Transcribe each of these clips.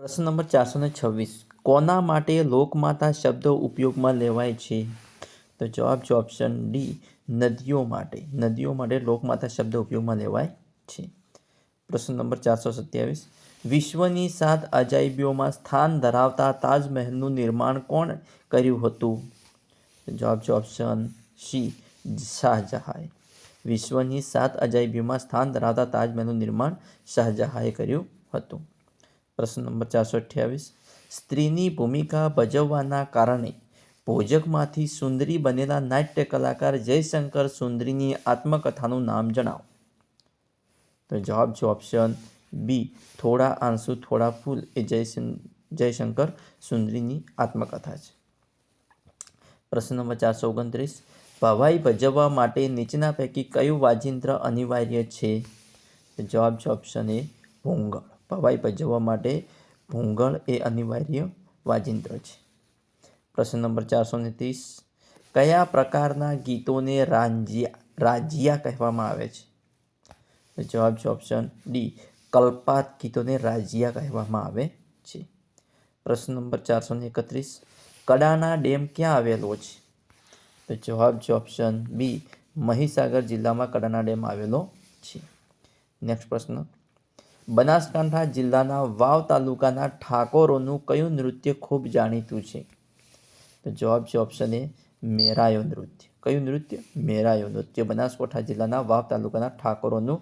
પ્રશ્ન નંબર 426 કોના માટે લોકમાતા શબ્દ ઉપયોગમાં લેવાય છે? તો જવાબ છે ઓપ્શન ડી, નદીઓ માટે. નદીઓ માટે લોકમાતા શબ્દ ઉપયોગમાં લેવાય છે. પ્રશ્ન નંબર 427 વિશ્વની 7 અજાયબીઓમાં સ્થાન ધરાવતા તાજમહેલનું નિર્માણ કોણ કર્યું હતું? જવાબ છે ઓપ્શન સી, શાહજહાંએ. વિશ્વની 7 અજાયબીઓમાં સ્થાન ધરાવતા તાજમહેલનું નિર્માણ શાહજહાંએ કર્યું હતું. પ્રશ્ન નંબર 428 સ્ત્રીની ભૂમિકા ભજવવાના કારણે ભોજકમાંથી સુંદરી બનેલા નાટ્ય કલાકાર જયશંકર સુંદરીની આત્મકથાનું નામ જણાવો. તો જવાબ છે ઓપ્શન બી, થોડા આંસુ થોડા ફૂલ એ જયશંકર સુંદરીની આત્મકથા છે. પ્રશ્ન નંબર 429 ભવાઈ ભજવવા માટે નીચેના પૈકી કયું વાજિંત્ર અનિવાર્ય છે? તો જવાબ છે ઓપ્શન એ, ભૂંગળ. ભવાઈ ભજવવા માટે ભૂંગળ એ અનિવાર્ય વાજિંત્ર છે. પ્રશ્ન નંબર 430 કયા પ્રકારના ગીતોને રાજ્યા કહેવામાં આવે છે? તો જવાબ છે ઓપ્શન ડી, કલ્પાત ગીતોને રાજ્યા કહેવામાં આવે છે. પ્રશ્ન નંબર 431 કડાના ડેમ ક્યાં આવેલો છે? તો જવાબ છે ઓપ્શન બી, મહીસાગર જિલ્લામાં કડાના ડેમ આવેલો છે. નેક્સ્ટ પ્રશ્ન બનાસકાંઠા જિલ્લાના વાવ તાલુકાના ઠાકોરોનું કયું નૃત્ય ખૂબ જાણીતું છે? તો જવાબ છે ઓપ્શન એ, મેરાયો નૃત્ય. કયું નૃત્ય? મેરાયો નૃત્ય બનાસકાંઠા જિલ્લાના વાવ તાલુકાના ઠાકોરોનું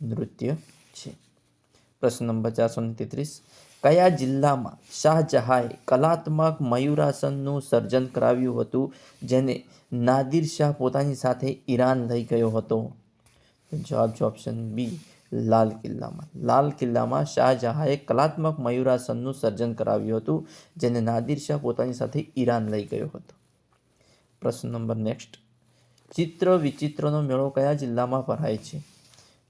નૃત્ય છે. પ્રશ્ન નંબર 433 કયા જિલ્લામાં શાહજહાંએ કલાત્મક મયુરાસનનું સર્જન કરાવ્યું હતું જેને નાદિર શાહ પોતાની સાથે ઈરાન લઈ ગયો હતો? જવાબ છે ઓપ્શન બી, લાલ કિલ્લામાં. લાલ કિલ્લામાં શાહજહાંએ કલાત્મક મયુરાસનનું સર્જન કરાવ્યું હતું જેને નાદિર શાહ પોતાની સાથે ઈરાન લઈ ગયો હતો. પ્રશ્ન નંબર નેક્સ્ટ ચિત્ર વિચિત્રનો મેળો કયા જિલ્લામાં ભરાય છે?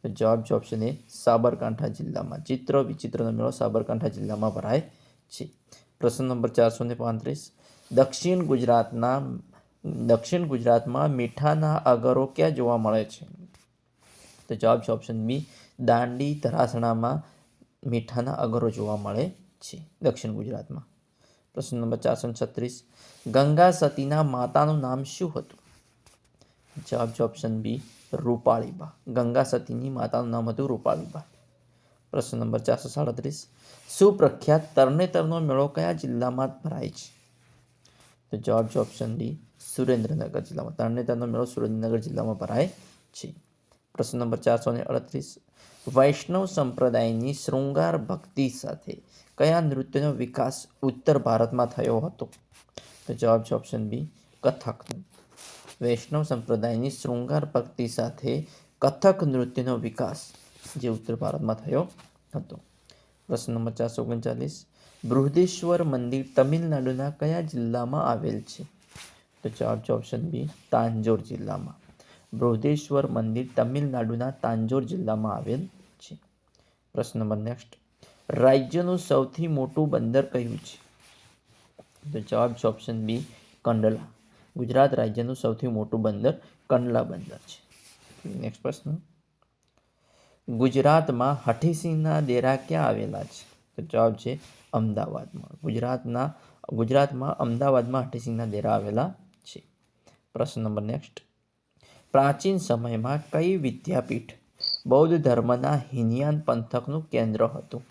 તો જવાબ છે ઓપ્શન એ, સાબરકાંઠા જિલ્લામાં. ચિત્ર વિચિત્રનો મેળો સાબરકાંઠા જિલ્લામાં ભરાય છે. પ્રશ્ન નંબર 435 દક્ષિણ ગુજરાતમાં મીઠાના અગરો ક્યાં જોવા મળે છે? તો જવાબ છે ઓપ્શન બી, દાંડી ધરાસણામાં મીઠાના અગરો જોવા મળે છે દક્ષિણ ગુજરાતમાં. પ્રશ્ન નંબર 436 ગંગા સતીના માતાનું નામ શું હતું? જવાબ છે ઓપ્શન બી, રૂપાળીબા. ગંગા સતીની માતાનું નામ હતું રૂપાળીબા. પ્રશ્ન નંબર 437 સુપ્રખ્યાત તરણેતરનો મેળો કયા જિલ્લામાં ભરાય છે? તો જવાબ છે ઓપ્શન ડી, સુરેન્દ્રનગર જિલ્લામાં. તરણેતરનો મેળો સુરેન્દ્રનગર જિલ્લામાં ભરાય છે. પ્રશ્ન નંબર 438 વૈષ્ણવ સંપ્રદાયની શૃંગાર ભક્તિ સાથે કયા નૃત્યનો વિકાસ ઉત્તર ભારતમાં થયો હતો? તો જવાબ છે ઓપ્શન બી, કથકનું. વૈષ્ણવ સંપ્રદાયની શૃંગાર ભક્તિ સાથે કથક નૃત્યનો વિકાસ જે ઉત્તર ભારતમાં થયો હતો. પ્રશ્ન નંબર 439 બૃહદેશ્વર મંદિર તમિલનાડુના કયા જિલ્લામાં આવેલ છે? તો જવાબ છે ઓપ્શન બી, તાંજોર જિલ્લામાં. બૃહદેશ્વર મંદિર તમિલનાડુના તાંજોર જિલ્લામાં આવેલ છે. પ્રશ્ન નંબર નેક્સ્ટ રાજ્યનું સૌથી મોટું બંદર કયું છે? તો જવાબ છે ઓપ્શન બી, કંડલા. ગુજરાત રાજ્યનું સૌથી મોટું બંદર કંડલા બંદર છે. નેક્સ્ટ પ્રશ્ન ગુજરાતમાં હઠીસિંહના ડેરા ક્યાં આવેલા છે? તો જવાબ છે અમદાવાદમાં. ગુજરાતમાં અમદાવાદમાં હઠીસિંહના ડેરા આવેલા છે. પ્રશ્ન નંબર નેક્સ્ટ પ્રાચીન સમયમાં કઈ વિદ્યાપીઠ બૌદ્ધ ધર્મના હીનયાન પંથકનું કેન્દ્ર હતું?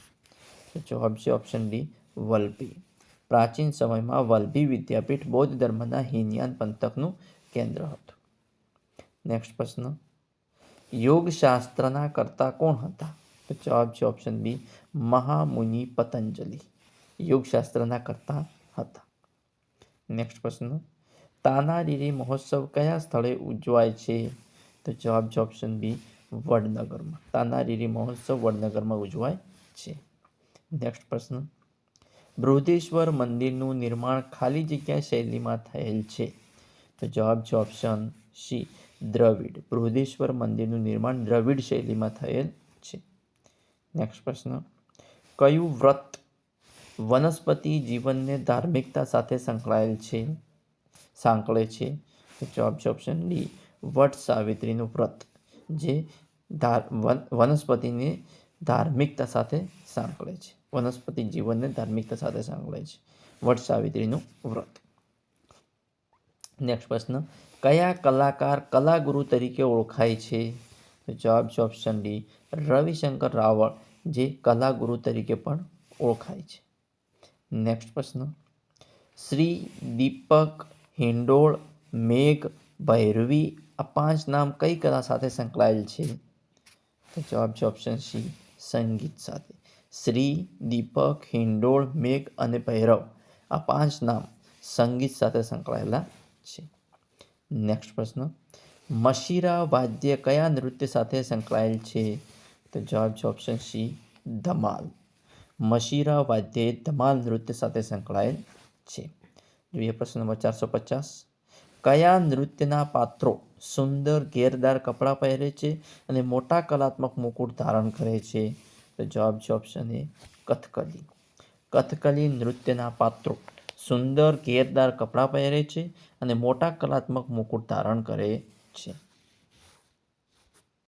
તો જવાબ છે ઓપ્શન ડી, વલભી. પ્રાચીન સમયમાં વલભી વિદ્યાપીઠ બૌદ્ધ ધર્મના હીનયાન પંથકનું કેન્દ્ર હતું. નેક્સ્ટ પ્રશ્ન યોગશાસ્ત્રના કર્તા કોણ હતા? તો જવાબ છે ઓપ્શન બી, મહામુનિ પતંજલિ યોગશાસ્ત્રના કર્તા હતા. નેક્સ્ટ પ્રશ્ન તાનારીરી મહોત્સવ કયા સ્થળે ઉજવાય છે? તો જવાબ છે ઓપ્શન બી, વડનગરમાં. તાનારીરી મહોત્સવ વડનગરમાં ઉજવાય છે. નેક્સ્ટ પ્રશ્ન બૃહદેશ્વર મંદિરનું નિર્માણ ખાલી જગ્યા શૈલીમાં થયેલ છે? તો જવાબ છે ઓપ્શન સી, દ્રવિડ. બૃહદેશ્વર મંદિરનું નિર્માણ દ્રવિડ શૈલીમાં થયેલ છે. નેક્સ્ટ પ્રશ્ન કયું વ્રત વનસ્પતિ જીવનને ધાર્મિકતા સાથે સંકળાયેલ છે સાંકળે છે? તો જવાબ છે ઓપ્શન ડી, વટ સાવિત્રીનું વ્રત જે વનસ્પતિને ધાર્મિકતા સાથે સાંકળે છે. વનસ્પતિ જીવનને ધાર્મિકતા સાથે સંકળાય છે. વટ સાવિત્રીનું વ્રત. નેક્સ્ટ પ્રશ્ન, કયા કલાકાર કલાગુરુ તરીકે ઓળખાય છે? તો જવાબ છે ઓપ્શન ડી, રવિશંકર રાવળ, જે કલાગુરુ તરીકે પણ ઓળખાય છે. નેક્સ્ટ પ્રશ્ન, શ્રી, દીપક, હિંડોળ, મેઘ, ભૈરવી આ 5 નામ કઈ કલા સાથે સંકળાયેલ છે? તો જવાબ છે ઓપ્શન સી, સંગીત સાથે. શ્રી, દીપક, હિંડોળ, મેઘ અને ભૈરવ આ 5 નામ સંગીત સાથે સંકળાયેલા છે. નેક્સ્ટ પ્રશ્ન, મશીરા વાદ્ય કયા નૃત્ય સાથે સંકળાયેલ છે? તો જવાબ છે ઓપ્શન સી, ધમાલ. મશીરા વાદ્ય ધમાલ નૃત્ય સાથે સંકળાયેલ છે. જોઈએ પ્રશ્ન નંબર 450, કયા નૃત્યના પાત્રો સુંદર ઘેરદાર કપડાં પહેરે છે અને મોટા કલાત્મક મુકુટ ધારણ કરે છે? તો જવાબ છે ઓપ્શન એ, કથકલી. કથકલી નૃત્યના પાત્રો સુંદર ઘેરદાર કપડાં પહેરે છે અને મોટા કલાત્મક મુકુટ ધારણ કરે છે.